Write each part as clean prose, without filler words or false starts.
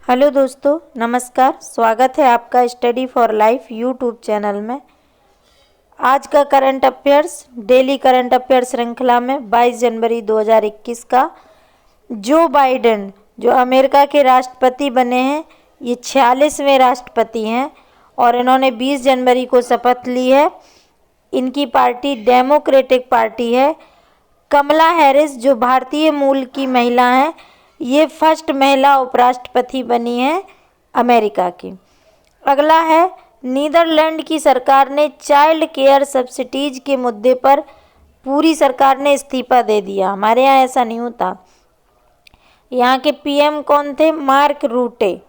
Hello दोस्तों, नमस्कार। स्वागत है आपका study for life YouTube channel में। आज का current affairs daily current affairs श्रृंखला में 22 जनवरी 2021 का जो बाइडेन जो अमेरिका के राष्ट्रपति बने हैं, ये 46वें राष्ट्रपति हैं और इन्होंने 20 जनवरी को शपथ ली है। इनकी पार्टी डेमोक्रेटिक पार्टी है। कमला हैरिस जो भारतीय मूल की महिला हैं, ये फर्स्ट महिला उपराष्ट्रपति बनी है अमेरिका की। अगला है, नीदरलैंड की सरकार ने चाइल्ड केयर सब्सिडीज के मुद्दे पर पूरी सरकार ने इस्तीफा दे दिया। हमारे यहाँ ऐसा नहीं होता। यहाँ के पीएम कौन थे? मार्क रूटे।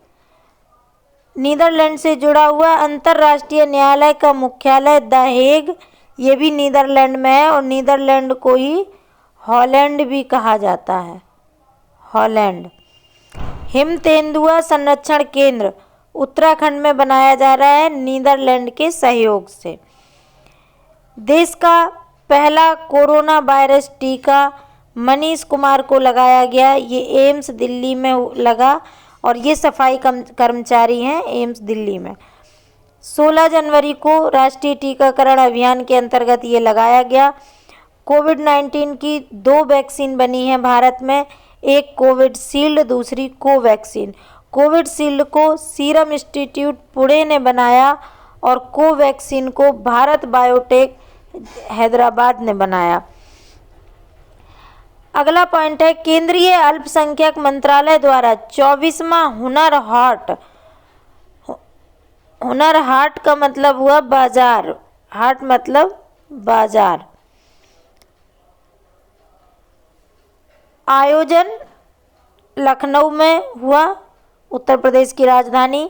नीदरलैंड से जुड़ा हुआ अंतर्राष्ट्रीय न्यायालय का मुख्यालय द हेग, ये भी नीदरलैंड में है और नीदरलैंड को ही हॉलैंड भी कहा जाता है। हॉलैंड। हिम तेंदुआ संरक्षण केंद्र उत्तराखंड में बनाया जा रहा है नीदरलैंड के सहयोग से। देश का पहला कोरोना वायरस टीका मनीष कुमार को लगाया गया। ये एम्स दिल्ली में लगा और ये सफाई कर्मचारी हैं एम्स दिल्ली में। 16 जनवरी को राष्ट्रीय टीकाकरण अभियान के अंतर्गत ये लगाया गया। कोविड-19 की 2 वैक्सीन बनी है भारत में, एक कोविडशील्ड, दूसरी कोवैक्सीन। कोविडशील्ड को सीरम इंस्टीट्यूट पुणे ने बनाया और कोवैक्सीन को भारत बायोटेक हैदराबाद ने बनाया। अगला पॉइंट है, केंद्रीय अल्पसंख्यक मंत्रालय द्वारा 24वां हुनर हाट का मतलब हुआ बाजार, हाट मतलब बाजार, आयोजन लखनऊ में हुआ, उत्तर प्रदेश की राजधानी।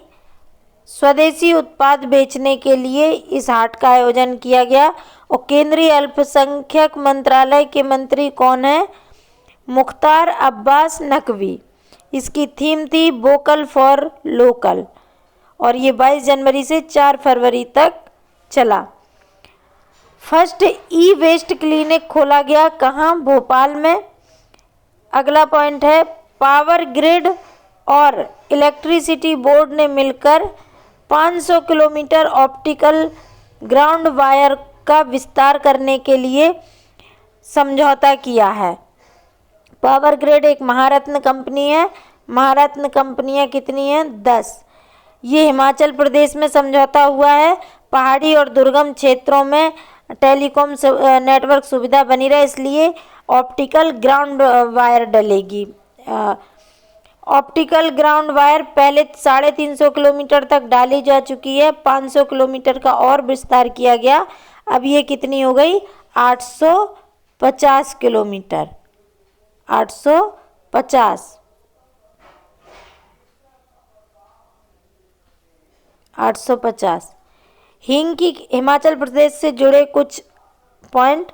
स्वदेशी उत्पाद बेचने के लिए इस हाट का आयोजन किया गया। और केंद्रीय अल्पसंख्यक मंत्रालय के मंत्री कौन है? मुख्तार अब्बास नकवी। इसकी थीम थी वोकल फॉर लोकल और ये 22 जनवरी से 4 फरवरी तक चला। फर्स्ट ई वेस्ट क्लिनिक खोला गया, कहाँ? भोपाल में। अगला पॉइंट है, पावर ग्रिड और इलेक्ट्रिसिटी बोर्ड ने मिलकर 500 किलोमीटर ऑप्टिकल ग्राउंड वायर का विस्तार करने के लिए समझौता किया है। पावर ग्रिड एक महारत्न कंपनी है। महारत्न कंपनियां कितनी हैं? 10। ये हिमाचल प्रदेश में समझौता हुआ है। पहाड़ी और दुर्गम क्षेत्रों में टेलीकॉम नेटवर्क सुविधा बनी रहे, इसलिए ऑप्टिकल ग्राउंड वायर डलेगी। ऑप्टिकल ग्राउंड वायर पहले 350 किलोमीटर तक डाली जा चुकी है, 500 किलोमीटर का और विस्तार किया गया। अब ये कितनी हो गई? 850 किलोमीटर। 850। हींग की हिमाचल प्रदेश से जुड़े कुछ पॉइंट।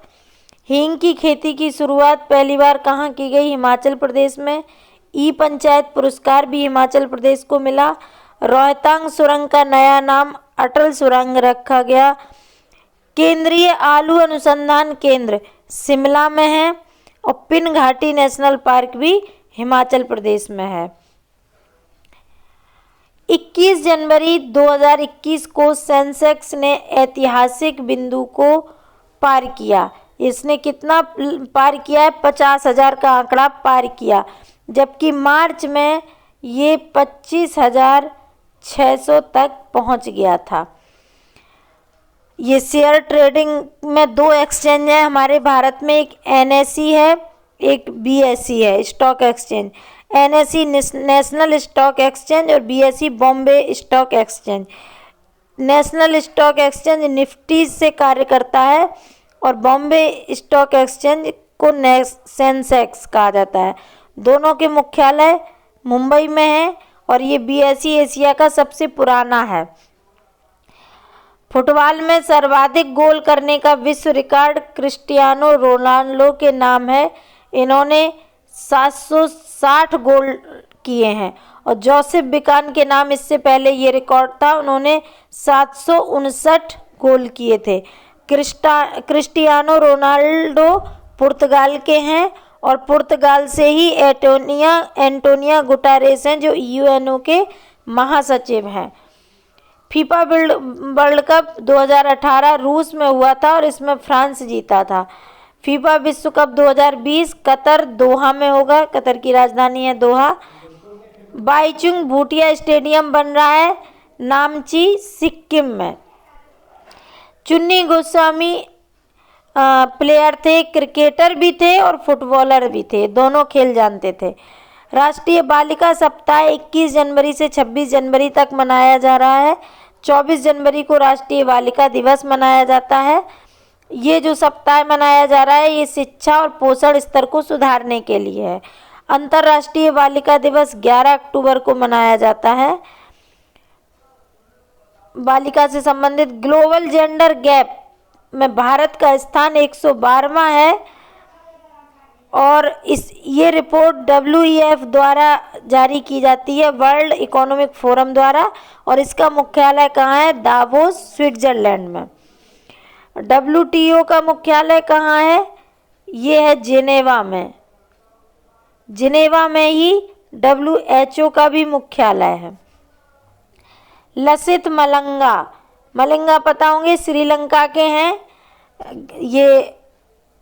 हींग की खेती की शुरुआत पहली बार कहाँ की गई? हिमाचल प्रदेश में। ई पंचायत पुरस्कार भी हिमाचल प्रदेश को मिला। रोहतांग सुरंग का नया नाम अटल सुरंग रखा गया। केंद्रीय आलू अनुसंधान केंद्र शिमला में है और पिन घाटी नेशनल पार्क भी हिमाचल प्रदेश में है। 21 जनवरी 2021 को सेंसेक्स ने ऐतिहासिक बिंदु को पार किया। इसने कितना पार किया है? 50,000 का आंकड़ा पार किया, जबकि मार्च में ये 25,600 तक पहुंच गया था। ये शेयर ट्रेडिंग में 2 एक्सचेंज है हमारे भारत में, एक एनएसई है, एक बीएसई है, stock exchange. NSE national stock exchange और BSE Bombay stock exchange. National stock exchange Nifty से कार्य करता है और बॉम्बे स्टॉक एक्सचेंज को सेंसेक्स कहा जाता है। दोनों के मुख्यालय मुंबई में है और ये बीएसई एशिया का सबसे पुराना है। फुटबॉल में सर्वाधिक गोल करने का विश्व रिकॉर्ड क्रिस्टियानो रोनाल्डो के नाम है। इन्होंने 760 गोल किए हैं और जोसेफ बिकान के नाम इससे पहले ये रिकॉर्ड था, उन्होंने 759 गोल किए थे। क्रिस्टियानो रोनाल्डो पुर्तगाल के हैं और पुर्तगाल से ही एंटोनिया गुटारेस हैं जो यूएनओ के महासचिव हैं। फीफा वर्ल्ड कप 2018 रूस में हुआ था और इसमें फ्रांस जीता था। फीफा विश्व कप 2020 कतर दोहा में होगा, कतर की राजधानी है दोहा। बाईचुंग भूटिया स्टेडियम बन रहा है नामची, सिक्किम में। चुन्नी गोस्वामी प्लेयर थे, क्रिकेटर भी थे और फुटबॉलर भी थे, दोनों खेल जानते थे। राष्ट्रीय बालिका सप्ताह 21 जनवरी से 26 जनवरी तक मनाया जा रहा है। 24 जनवरी को राष्ट्रीय बालिका दिवस मनाया जाता है। ये जो सप्ताह मनाया जा रहा है ये शिक्षा और पोषण स्तर को सुधारने के लिए है। अंतर्राष्ट्रीय बालिका दिवस 11 अक्टूबर को मनाया जाता है। बालिका से संबंधित ग्लोबल जेंडर गैप में भारत का स्थान 112वां है और ये रिपोर्ट WEF द्वारा जारी की जाती है, वर्ल्ड इकोनॉमिक फोरम द्वारा, और इसका मुख्यालय कहाँ है? दावोस, स्विट्जरलैंड में। WTO का मुख्यालय कहाँ है? ये है जिनेवा में। जिनेवा में ही WHO का भी मुख्यालय है। लसित मलिंगा पता होंगे, श्रीलंका के हैं। ये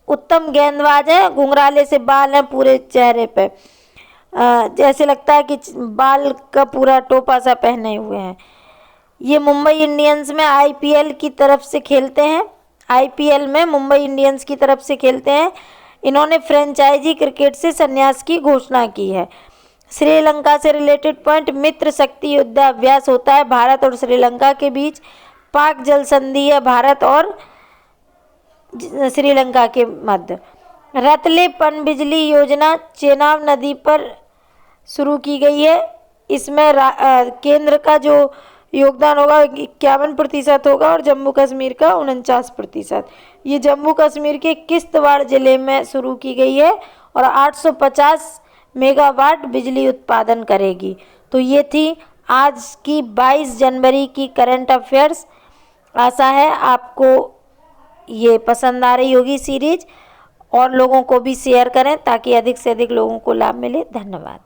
उत्तम गेंदबाज है, घुंघराले से बाल हैं पूरे चेहरे पे, जैसे लगता है कि बाल का पूरा टोपा सा पहने हुए हैं। ये मुंबई इंडियंस में IPL की तरफ से खेलते हैं। IPL में मुंबई इंडियंस की तरफ से खेलते हैं। इन्होंने फ्रेंचाइजी क्रिकेट से संन्यास की घोषणा की है। श्रीलंका से रिलेटेड पॉइंट, मित्र शक्ति युद्धाभ्यास होता है भारत और श्रीलंका के बीच। पाक जल संधि है भारत और श्रीलंका के मध्य। रतले पनबिजली योजना चेनाब नदी पर शुरू की गई है। इसमें केंद्र का जो योगदान होगा 51% होगा और जम्मू कश्मीर का 49%। ये जम्मू कश्मीर के किश्तवाड़ जिले में शुरू की गई है और 850 मेगावाट बिजली उत्पादन करेगी। तो ये थी आज की 22 जनवरी की करंट अफेयर्स। आशा है आपको ये पसंद आ रही होगी सीरीज, और लोगों को भी शेयर करें ताकि अधिक से अधिक लोगों को लाभ मिले। धन्यवाद।